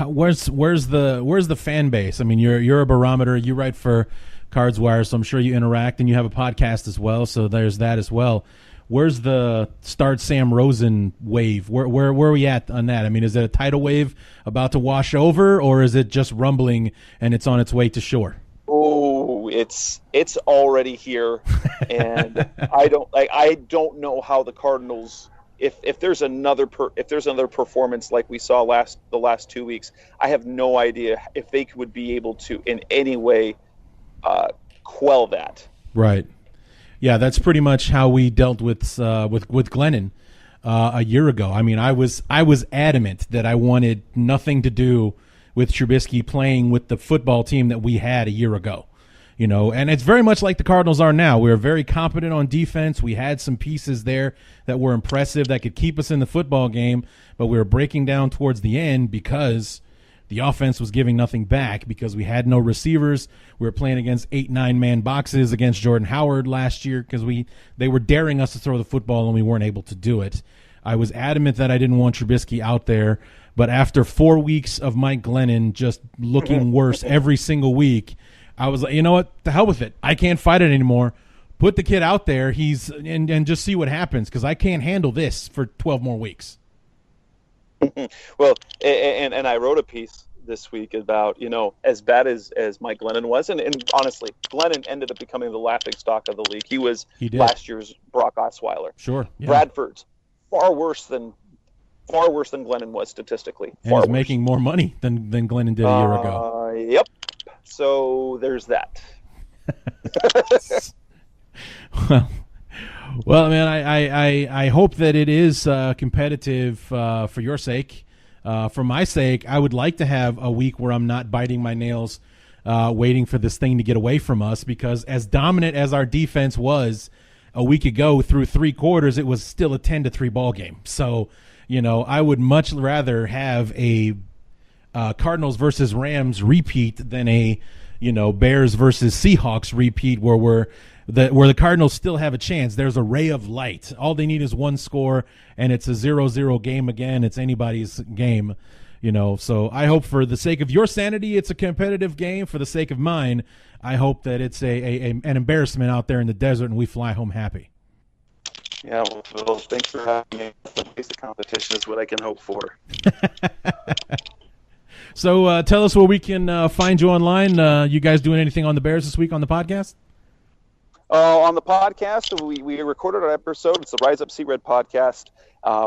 where's the fan base? I mean, you're a barometer. You write for Cards Wire, so I'm sure you interact, and you have a podcast as well, so there's that as well. Where's the start Sam Rosen wave? Where are we at on that? I mean, is it a tidal wave about to wash over, or is it just rumbling and it's on its way to shore? Oh, it's already here, and I don't know how the Cardinals, if there's another performance like we saw the last 2 weeks, I have no idea if they would be able to in any way quell that. Right. Yeah, that's pretty much how we dealt with Glennon a year ago. I mean, I was adamant that I wanted nothing to do with Trubisky playing with the football team that we had a year ago. You know, and it's very much like the Cardinals are now. We're very competent on defense. We had some pieces there that were impressive that could keep us in the football game, but we were breaking down towards the end because the offense was giving nothing back because we had no receivers. We were playing against 8-9 man boxes against Jordan Howard last year because they were daring us to throw the football and we weren't able to do it. I was adamant that I didn't want Trubisky out there, but after 4 weeks of Mike Glennon just looking worse every single week, I was like, you know what? The hell with it. I can't fight it anymore. Put the kid out there. And just see what happens because I can't handle this for 12 more weeks. Well, and I wrote a piece this week about, you know, as bad as Mike Glennon was, and honestly, Glennon ended up becoming the laughing stock of the league. He did. Last year's Brock Osweiler. Sure. Yeah. Bradford's far worse than Glennon was statistically. And he's making more money than Glennon did a year ago. Yep. So there's that. Well, man, I hope that it is competitive for your sake. For my sake, I would like to have a week where I'm not biting my nails waiting for this thing to get away from us because as dominant as our defense was a week ago through 3 quarters, it was still a 10-3 ball game. So, you know, I would much rather have a Cardinals versus Rams repeat than a, you know, Bears versus Seahawks repeat where the Cardinals still have a chance. There's a ray of light. All they need is one score, and it's a 0-0 game again. It's anybody's game, you know. So I hope for the sake of your sanity, it's a competitive game. For the sake of mine, I hope that it's an embarrassment out there in the desert and we fly home happy. Yeah, well, Phil, thanks for having me. The basic competition is what I can hope for. So tell us where we can find you online. You guys doing anything on the Bears this week on the podcast? On the podcast, we recorded our episode. It's the Rise Up See Red podcast.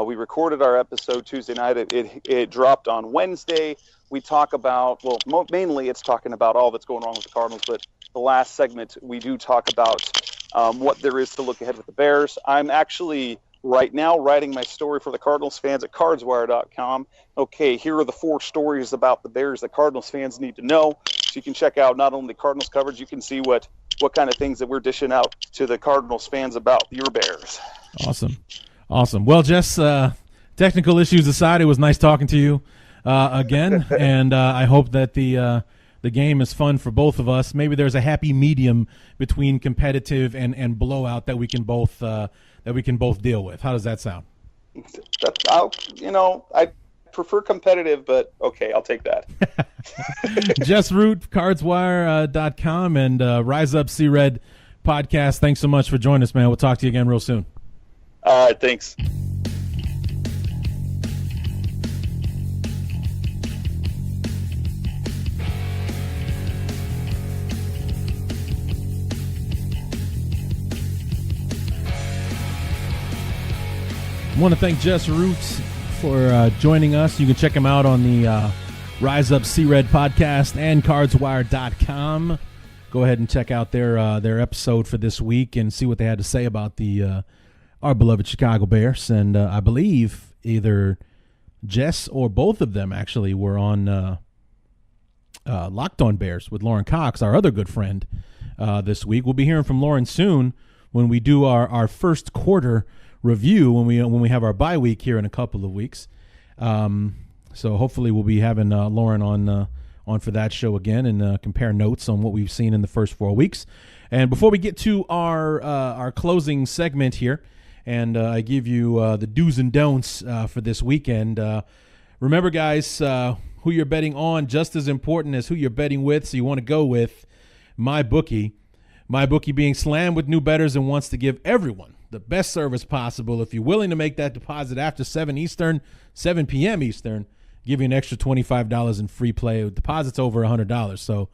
We recorded our episode Tuesday night. It dropped on Wednesday. We talk about, well, mainly it's talking about all that's going on with the Cardinals, but the last segment we do talk about what there is to look ahead with the Bears. I'm actually right now writing my story for the Cardinals fans at cardswire.com. Okay, here are the 4 stories about the Bears that Cardinals fans need to know. So you can check out not only the Cardinals coverage, you can see what kind of things that we're dishing out to the Cardinals fans about your Bears. Awesome. Well, Jess, technical issues aside, it was nice talking to you again, and I hope that the game is fun for both of us. Maybe there's a happy medium between competitive and blowout that we can both deal with. How does that sound? I prefer competitive, but okay, I'll take that. Jess Root, cardswire.com, and Rise Up See Red podcast. Thanks so much for joining us, man. We'll talk to you again real soon. All right, thanks. I want to thank Jess Roots for joining us. You can check him out on the Rise Up See Red podcast and cardswire.com. Go ahead and check out their episode for this week and see what they had to say about our beloved Chicago Bears. And I believe either Jess or both of them actually were on Locked On Bears with Lauren Cox, our other good friend, this week. We'll be hearing from Lauren soon when we do our first quarter review when we have our bye week here in a couple of weeks. So hopefully we'll be having Lauren on for that show again and compare notes on what we've seen in the first 4 weeks. And before we get to our closing segment here, and I give you the do's and don'ts for this weekend. Remember, guys, who you're betting on just as important as who you're betting with. So you want to go with MyBookie. MyBookie being slammed with new bettors and wants to give everyone the best service possible. If you're willing to make that deposit after 7 p.m. Eastern, give you an extra $25 in free play. Deposits over $100. So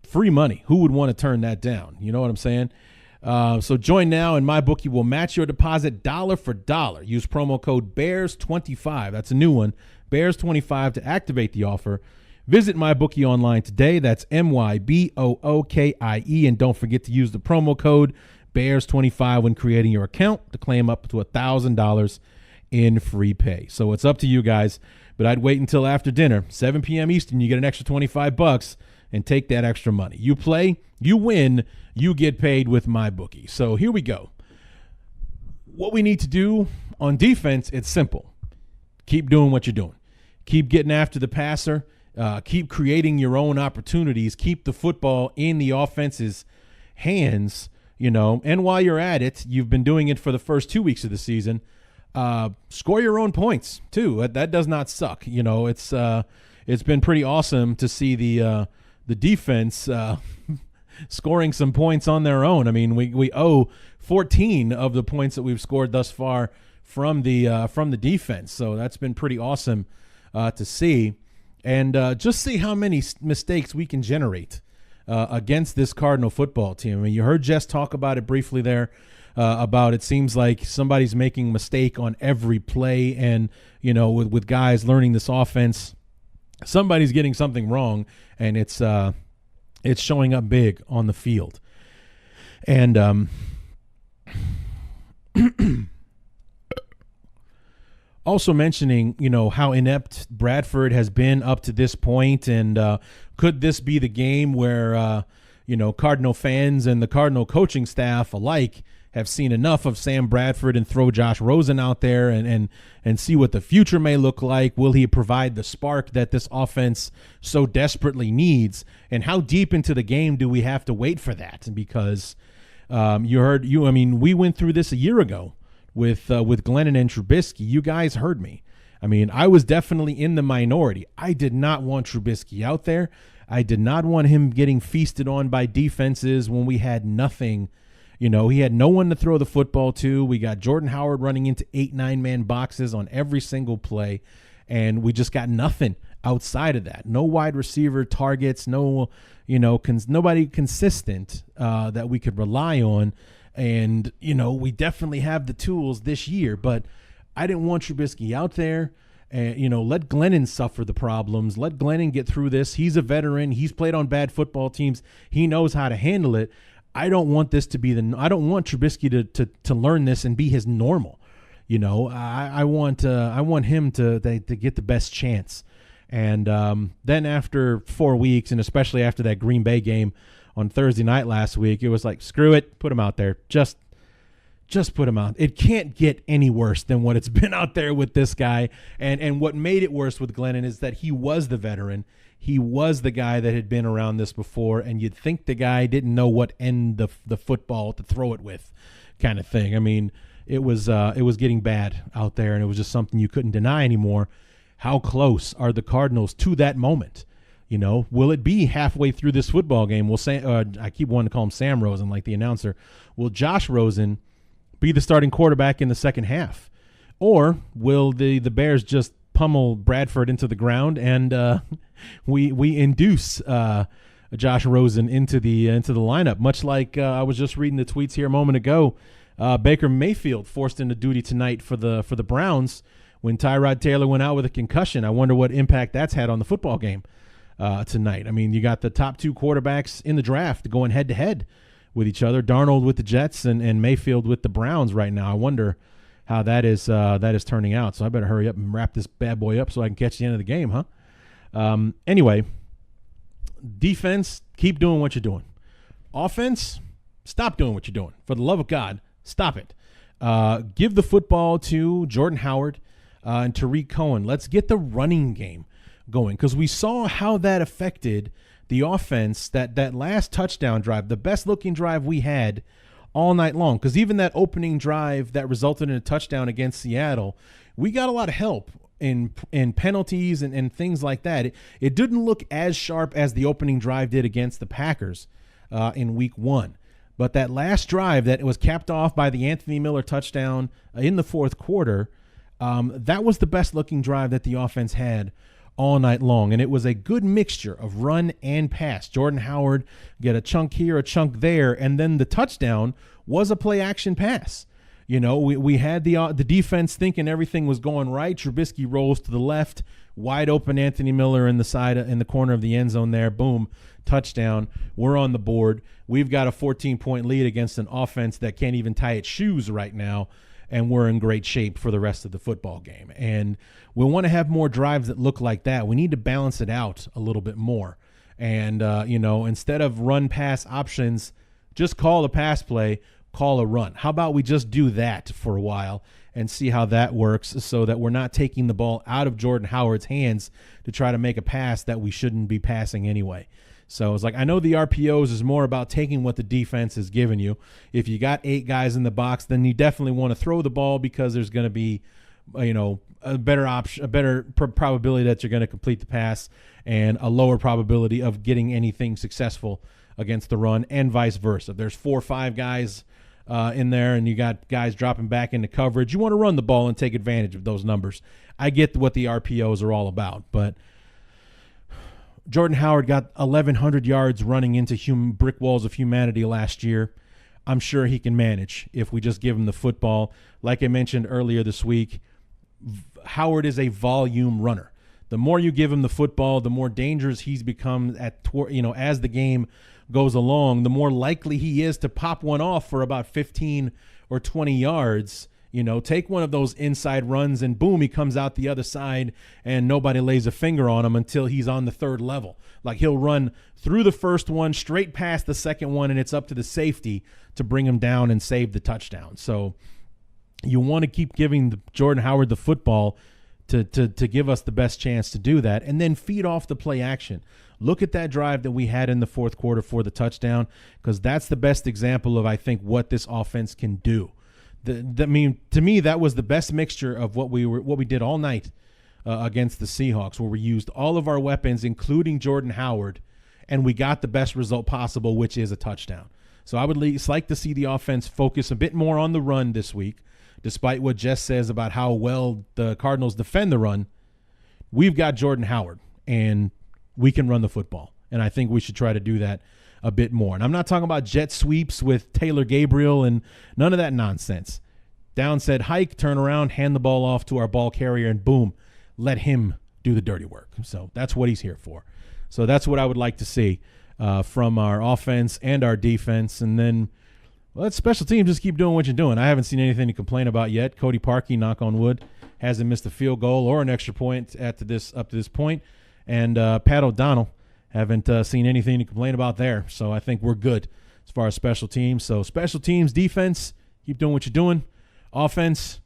free money. Who would want to turn that down? You know what I'm saying? So join now, and MyBookie will match your deposit dollar for dollar. Use promo code BEARS25. That's a new one, BEARS25, to activate the offer. Visit MyBookie online today. That's MyBookie. And don't forget to use the promo code BEARS25 when creating your account to claim up to $1,000 in free pay. So it's up to you guys, but I'd wait until after dinner, 7 p.m. Eastern. You get an extra $25 and take that extra money. You play, you win, you get paid with MyBookie. So here we go. What we need to do on defense, it's simple. Keep doing what you're doing. Keep getting after the passer. Keep creating your own opportunities. Keep the football in the offense's hands, and while you're at it, you've been doing it for the first 2 weeks of the season. Score your own points too. That does not suck. It's been pretty awesome to see the defense scoring some points on their own. I mean, we owe 14 of the points that we've scored thus far from the defense. So that's been pretty awesome to see, and just see how many mistakes we can generate against this Cardinal football team. I mean, you heard Jess talk about it briefly there. About it seems like somebody's making a mistake on every play, and with guys learning this offense, somebody's getting something wrong, and it's showing up big on the field. And also mentioning how inept Bradford has been up to this point, and could this be the game where Cardinal fans and the Cardinal coaching staff alike have seen enough of Sam Bradford and throw Josh Rosen out there and see what the future may look like? Will he provide the spark that this offense so desperately needs? And how deep into the game do we have to wait for that? Because we went through this a year ago with Glennon and Trubisky. You guys heard me. I mean, I was definitely in the minority. I did not want Trubisky out there. I did not want him getting feasted on by defenses when we had nothing. He had no one to throw the football to. We got Jordan Howard running into 8-9-man boxes on every single play, and we just got nothing outside of that. No wide receiver targets, nobody consistent that we could rely on. And, we definitely have the tools this year, but I didn't want Trubisky out there. And, let Glennon suffer the problems. Let Glennon get through this. He's a veteran. He's played on bad football teams. He knows how to handle it. I don't want this to be I don't want Trubisky to learn this and be his normal. I want him to get the best chance. And then after 4 weeks, and especially after that Green Bay game on Thursday night last week, it was like, screw it, put him out there. Just put him out. It can't get any worse than what it's been out there with this guy. And what made it worse with Glennon is that he was the veteran. He was the guy that had been around this before, and you'd think the guy didn't know what end the football to throw it with, kind of thing. I mean, it was getting bad out there, and it was just something you couldn't deny anymore. How close are the Cardinals to that moment? Will it be halfway through this football game? I keep wanting to call him Sam Rosen, like the announcer. Will Josh Rosen be the starting quarterback in the second half, or will the Bears just pummel Bradford into the ground and we induce Josh Rosen into the lineup, much like I was just reading the tweets here a moment ago. Baker Mayfield forced into duty tonight for the Browns when Tyrod Taylor went out with a concussion. I wonder what impact that's had on the football game tonight. I mean, you got the top two quarterbacks in the draft going head to head with each other, Darnold with the Jets and Mayfield with the Browns right now. I wonder how that is turning out. So I better hurry up and wrap this bad boy up so I can catch the end of the game, huh? Anyway, defense, keep doing what you're doing. Offense, stop doing what you're doing. For the love of God, stop it. Give the football to Jordan Howard and Tariq Cohen. Let's get the running game going, because we saw how that affected the offense, that last touchdown drive, the best looking drive we had all night long. Because even that opening drive that resulted in a touchdown against Seattle, we got a lot of help in penalties and things like that. It didn't look as sharp as the opening drive did against the Packers in week 1. But that last drive that was capped off by the Anthony Miller touchdown in the fourth quarter, that was the best looking drive that the offense had all night long, and it was a good mixture of run and pass. Jordan Howard get a chunk here, a chunk there, and then the touchdown was a play-action pass. You know, we had the defense thinking everything was going right. Trubisky rolls to the left, wide open Anthony Miller in the corner of the end zone there. Boom, touchdown. We're on the board. We've got a 14-point lead against an offense that can't even tie its shoes right now, and we're in great shape for the rest of the football game. And we want to have more drives that look like that. We need to balance it out a little bit more. And, instead of run-pass options, just call a pass play, call a run. How about we just do that for a while and see how that works so that we're not taking the ball out of Jordan Howard's hands to try to make a pass that we shouldn't be passing anyway. So it's like, I know the RPOs is more about taking what the defense has given you. If you got 8 guys in the box, then you definitely want to throw the ball because there's going to be, a better option, a better probability that you're going to complete the pass and a lower probability of getting anything successful against the run, and vice versa. If there's 4 or 5 guys in there and you got guys dropping back into coverage, you want to run the ball and take advantage of those numbers. I get what the RPOs are all about, but Jordan Howard got 1,100 yards running into brick walls of humanity last year. I'm sure he can manage if we just give him the football. Like I mentioned earlier this week, Howard is a volume runner. The more you give him the football, the more dangerous he's become as the game goes along, the more likely he is to pop one off for about 15 or 20 yards. Take one of those inside runs and boom, he comes out the other side and nobody lays a finger on him until he's on the third level. Like, he'll run through the first one, straight past the second one, and it's up to the safety to bring him down and save the touchdown. So you want to keep giving Jordan Howard the football to give us the best chance to do that, and then feed off the play action. Look at that drive that we had in the fourth quarter for the touchdown, because that's the best example of, I think, what this offense can do. To me, that was the best mixture of what we did all night against the Seahawks, where we used all of our weapons, including Jordan Howard, and we got the best result possible, which is a touchdown. So I would like to see the offense focus a bit more on the run this week, despite what Jess says about how well the Cardinals defend the run. We've got Jordan Howard, and we can run the football, and I think we should try to do that a bit more. And I'm not talking about jet sweeps with Taylor Gabriel and none of that nonsense. Down said hike, turn around, hand the ball off to our ball carrier, and boom, let him do the dirty work. So that's what he's here for. So that's what I would like to see from our offense and our defense. And then let special teams just keep doing what you're doing. I haven't seen anything to complain about yet. Cody Parkey, knock on wood, hasn't missed a field up to this point. And Pat O'Donnell, haven't seen anything to complain about there. So I think we're good as far as special teams. So special teams, defense, keep doing what you're doing. Offense,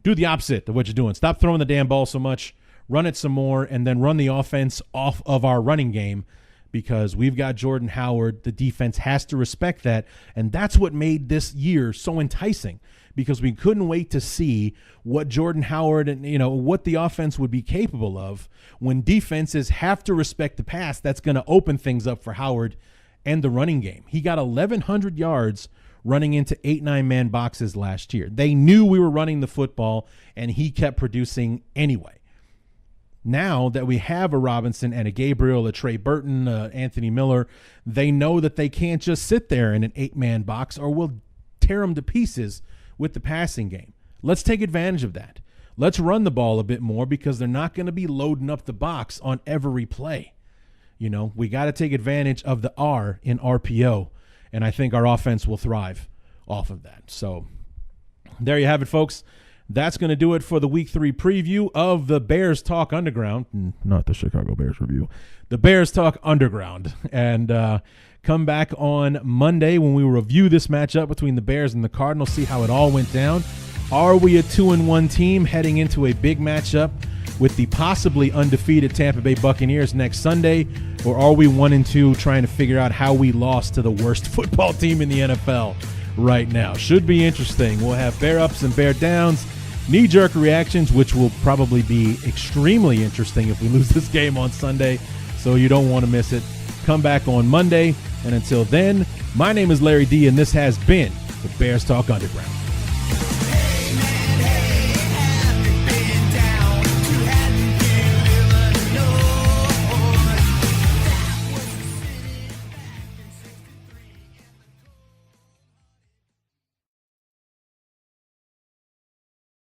do the opposite of what you're doing. Stop throwing the damn ball so much. Run it some more, and then run the offense off of our running game, because we've got Jordan Howard. The defense has to respect that, and that's what made this year so enticing, because we couldn't wait to see what Jordan Howard and what the offense would be capable of when defenses have to respect the pass. That's going to open things up for Howard and the running game. He got 1,100 yards running into 8-9 man boxes last year. They knew we were running the football, and he kept producing anyway. Now that we have a Robinson and a Gabriel, a Trey Burton, Anthony Miller, they know that they can't just sit there in an 8-man box, or we'll tear them to pieces with the passing game. Let's take advantage of that. Let's run the ball a bit more, because they're not going to be loading up the box on every play. We got to take advantage of the R in RPO, and I think our offense will thrive off of that. So there you have it, folks. That's going to do it for the Week 3 preview of the Bears Talk Underground. Not the Chicago Bears review. The Bears Talk Underground. And come back on Monday when we review this matchup between the Bears and the Cardinals, see how it all went down. Are we a 2-1 team heading into a big matchup with the possibly undefeated Tampa Bay Buccaneers next Sunday? Or are we 1-2 trying to figure out how we lost to the worst football team in the NFL right now? Should be interesting. We'll have bear ups and bear downs, knee-jerk reactions, which will probably be extremely interesting if we lose this game on Sunday, so you don't want to miss it. Come back on Monday, and until then, my name is Larry D, and this has been the Bears Talk Underground.